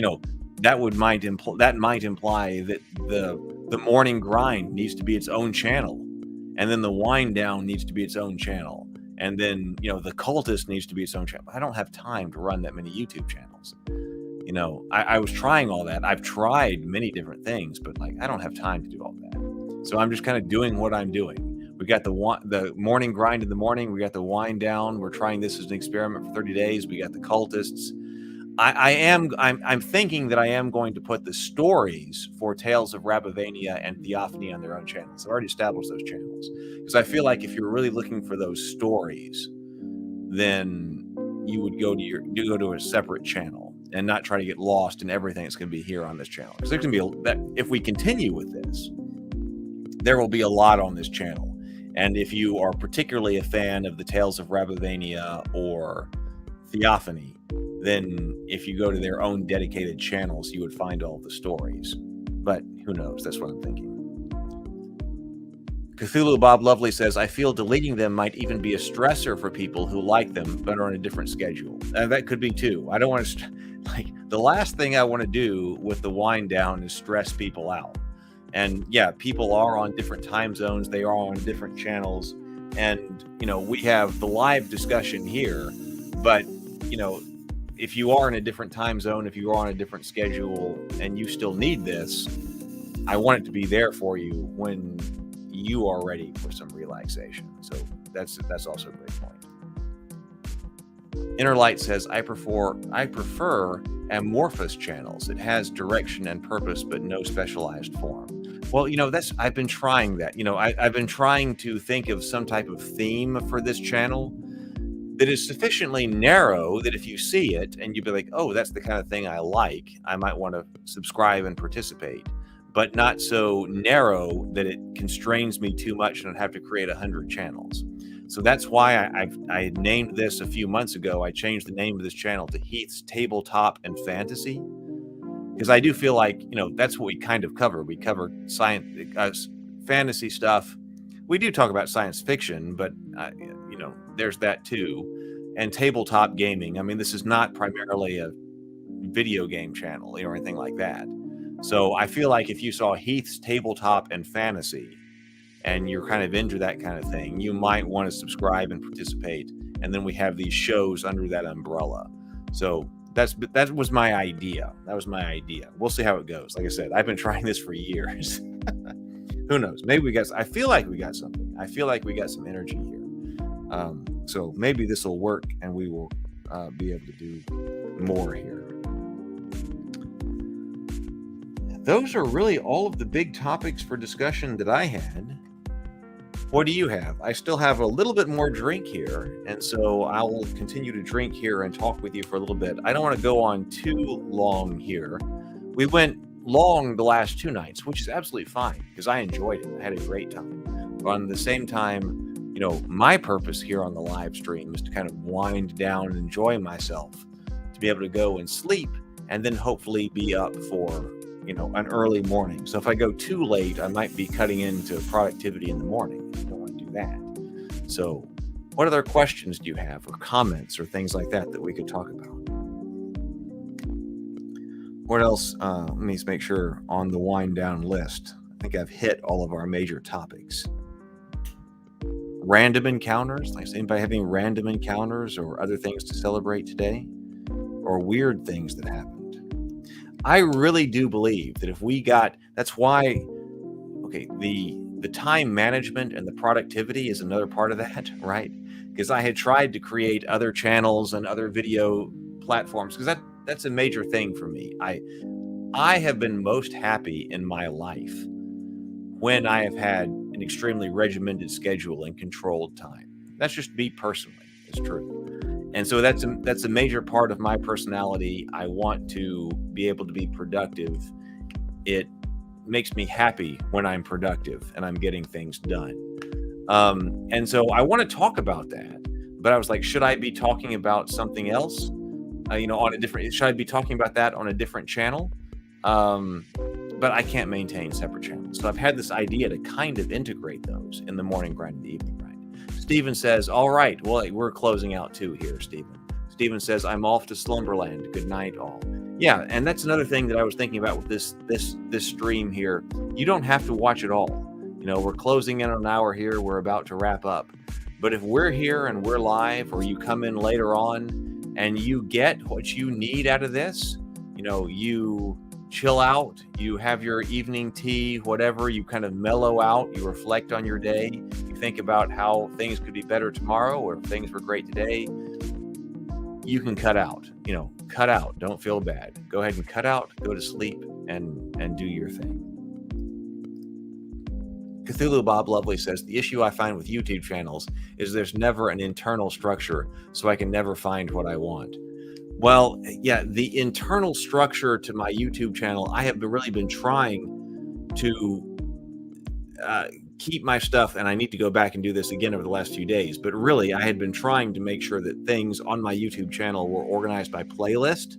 that might imply that the morning grind needs to be its own channel, and then the wind down needs to be its own channel, and then the cultist needs to be its own channel. I don't have time to run that many YouTube channels. I was trying all that. I've tried many different things, but I don't have time to do all that. So I'm just kind of doing what I'm doing. We got the morning grind in the morning. We got the wind down. We're trying this as an experiment for 30 days. We got the cultists. I'm thinking that I am going to put the stories for Tales of Rabavania and Theophany on their own channels. I've already established those channels because I feel like if you're really looking for those stories, then you would go to a separate channel and not try to get lost in everything that's going to be here on this channel. Because there's going to be if we continue with this, there will be a lot on this channel. And if you are particularly a fan of the Tales of Rabavania or Theophany, then if you go to their own dedicated channels, you would find all the stories. But who knows? That's what I'm thinking. Cthulhu Bob Lovely says, I feel deleting them might even be a stressor for people who like them but are on a different schedule. That could be too. I don't want to, the last thing I want to do with the wind down is stress people out. And yeah, people are on different time zones. They are on different channels. And, we have the live discussion here, but, if you are in a different time zone, if you are on a different schedule and you still need this, I want it to be there for you when you are ready for some relaxation. So that's also a great point. Inner Light says, I prefer amorphous channels. It has direction and purpose, but no specialized form. Well, I've been trying that. I've been trying to think of some type of theme for this channel that is sufficiently narrow that if you see it and you'd be like, oh, that's the kind of thing I like, I might want to subscribe and participate, but not so narrow that it constrains me too much and I'd have to create 100 channels. So that's why I named this a few months ago. I changed the name of this channel to Heath's Tabletop and Fantasy, because I do feel like, that's what we kind of cover. We cover science, fantasy stuff. We do talk about science fiction, but, there's that too. And tabletop gaming. I mean, this is not primarily a video game channel or anything like that. So I feel like if you saw Heath's Tabletop and Fantasy and you're kind of into that kind of thing, you might want to subscribe and participate. And then we have these shows under that umbrella. So that was my idea. We'll see how it goes. Like I said, I've been trying this for years. Who knows? Maybe I feel like we got something. I feel like we got some energy here. So maybe this will work and we will be able to do more here. Those are really all of the big topics for discussion that I had. What do you have? I still have a little bit more drink here, and so I will continue to drink here and talk with you for a little bit. I don't want to go on too long here. We went long the last 2 nights, which is absolutely fine because I enjoyed it. I had a great time. But at the same time, my purpose here on the live stream is to kind of wind down and enjoy myself, to be able to go and sleep and then hopefully be up for, an early morning. So if I go too late, I might be cutting into productivity in the morning. I don't want to do that. So what other questions do you have or comments or things like that we could talk about? What else? Let me just make sure on the wind down list. I think I've hit all of our major topics. Random encounters. Like, anybody having random encounters or other things to celebrate today? Or weird things that happened? I really do believe that if we got, that's why, the time management and the productivity is another part of that, right? Because I had tried to create other channels and other video platforms, because that's a major thing for me. I have been most happy in my life when I have had an extremely regimented schedule and controlled time. That's just me personally. It's true. And so that's a major part of my personality. I want to be able to be productive. It makes me happy when I'm productive and I'm getting things done. And so I want to talk about that, but I was like, should I be talking about something else? On a different, should I be talking about that on a different channel? But I can't maintain separate channels. So I've had this idea to kind of integrate those in the morning grind and the evening grind. Steven says, all right, well, we're closing out too here, Steven. Steven says, I'm off to Slumberland. Good night, all. Yeah, and that's another thing that I was thinking about with this stream here. You don't have to watch it all. We're closing in on an hour here. We're about to wrap up. But if we're here and we're live, or you come in later on and you get what you need out of this, you chill out, you have your evening tea, whatever, you kind of mellow out, you reflect on your day, you think about how things could be better tomorrow, or if things were great today, you can cut out, don't feel bad. Go ahead and cut out, go to sleep, and do your thing. Cthulhu Bob Lovely says, the issue I find with YouTube channels is there's never an internal structure, so I can never find what I want. Well, yeah, the internal structure to my YouTube channel, I have really been trying to keep my stuff, and I need to go back and do this again over the last few days, but really I had been trying to make sure that things on my YouTube channel were organized by playlist,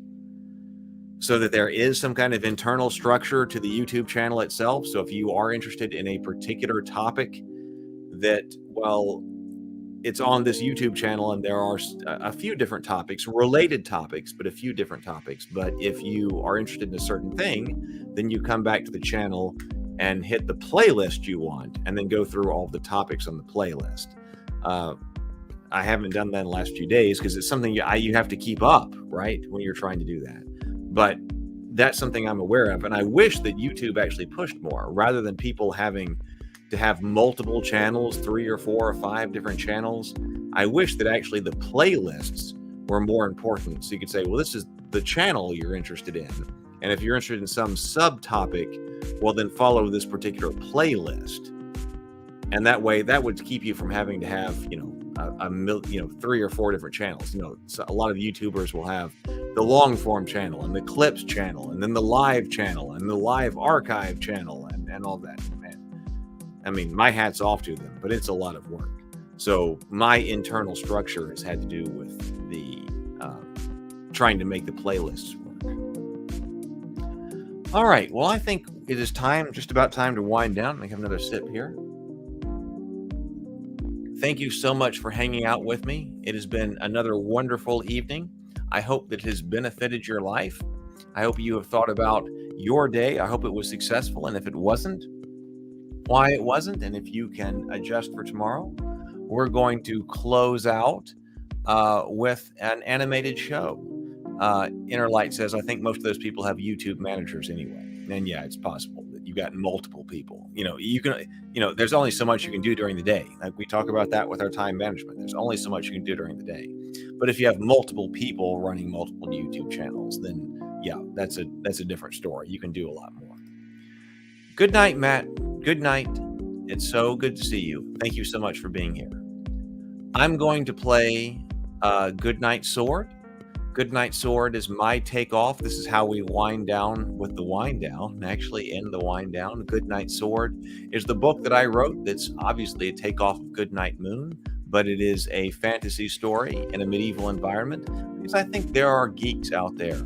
so that there is some kind of internal structure to the YouTube channel itself. So if you are interested in a particular topic that, well, it's on this YouTube channel and there are a few different topics, related topics, but a few different topics. But if you are interested in a certain thing, then you come back to the channel and hit the playlist you want, and then go through all the topics on the playlist. I haven't done that in the last few days because it's something you have to keep up, right, when you're trying to do that. But that's something I'm aware of, and I wish that YouTube actually pushed more, rather than people having to have multiple channels, 3 or 4 or 5 different channels. I wish that actually the playlists were more important. So you could say, well, this is the channel you're interested in, and if you're interested in some subtopic, well, then follow this particular playlist. And that way, that would keep you from having to have, 3 or 4 different channels. So a lot of YouTubers will have the long form channel and the clips channel, and then the live channel and the live archive channel, and all that. Man, I mean, my hat's off to them, but it's a lot of work. So my internal structure has had to do with the trying to make the playlists work. All right. Well, I think it is just about time to wind down. I have another sip here. Thank you so much for hanging out with me. It has been another wonderful evening. I hope that it has benefited your life. I hope you have thought about your day. I hope it was successful. And if it wasn't, why it wasn't, and if you can adjust for tomorrow. We're going to close out with an animated show. Inner Light says, I think most of those people have YouTube managers anyway. And yeah, it's possible that you got multiple people. You can, there's only so much you can do during the day. Like we talk about that with our time management. There's only so much you can do during the day. But if you have multiple people running multiple YouTube channels, then yeah, that's a different story. You can do a lot more. Good night, Matt. Good night. It's so good to see you. Thank you so much for being here. I'm going to play Goodnight Sword. Goodnight Sword is my takeoff. This is how we wind down with the wind down, actually end the wind down. Goodnight Sword is the book that I wrote that's obviously a takeoff of Goodnight Moon, but it is a fantasy story in a medieval environment, because I think there are geeks out there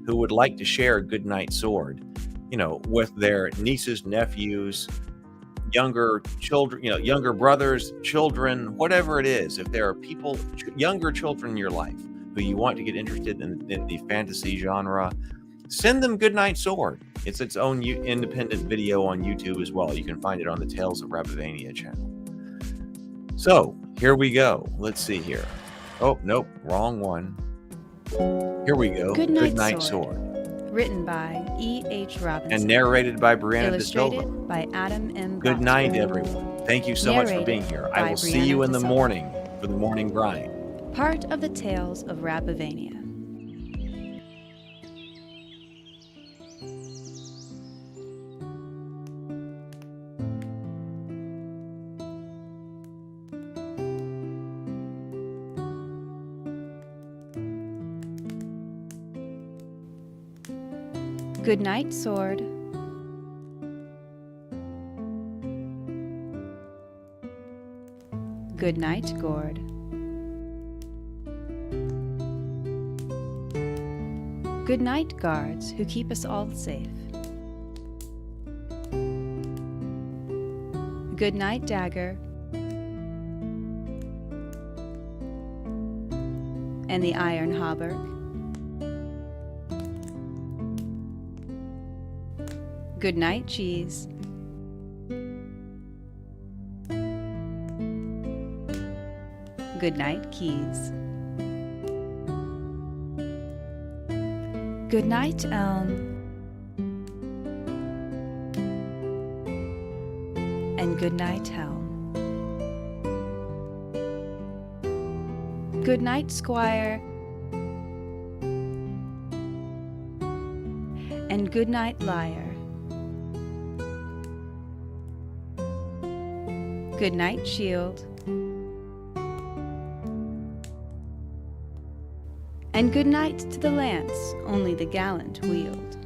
who would like to share Goodnight Sword, with their nieces, nephews, younger children, younger brothers, children, whatever it is. If there are people, younger children in your life who you want to get interested in the fantasy genre, send them Goodnight Sword. It's its own independent video on YouTube as well. You can find it on the Tales of Rabavania channel. So here we go. Let's see here. Oh, nope, wrong one. Here we go. Goodnight Sword.
Written by E.H. Robinson.
And narrated by Brianna
Illustrated
DeSilva.
by Adam M.
Good night, everyone. Thank you so much for being here. I will see you in the morning for the morning grind.
Part of the Tales of Rabavania. Good night, sword. Good night, gourd. Good night, guards who keep us all safe. Good night, dagger. And the iron hauberk. Good night, cheese. Good night, keys. Good night, elm. And good night, helm. Good night, squire. And good night, liar. Good night, shield. And good night to the lance only the gallant wield.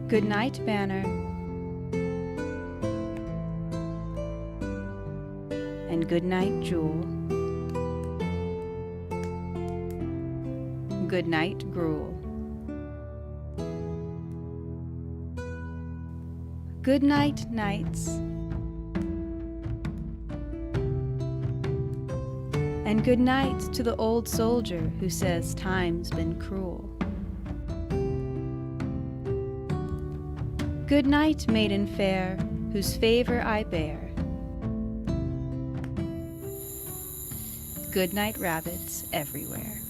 Good night, banner. And good night, jewel. Good night, gruel. Good night, knights. And good night to the old soldier who says time's been cruel. Good night, maiden fair, whose favor I bear. Good night, rabbits everywhere.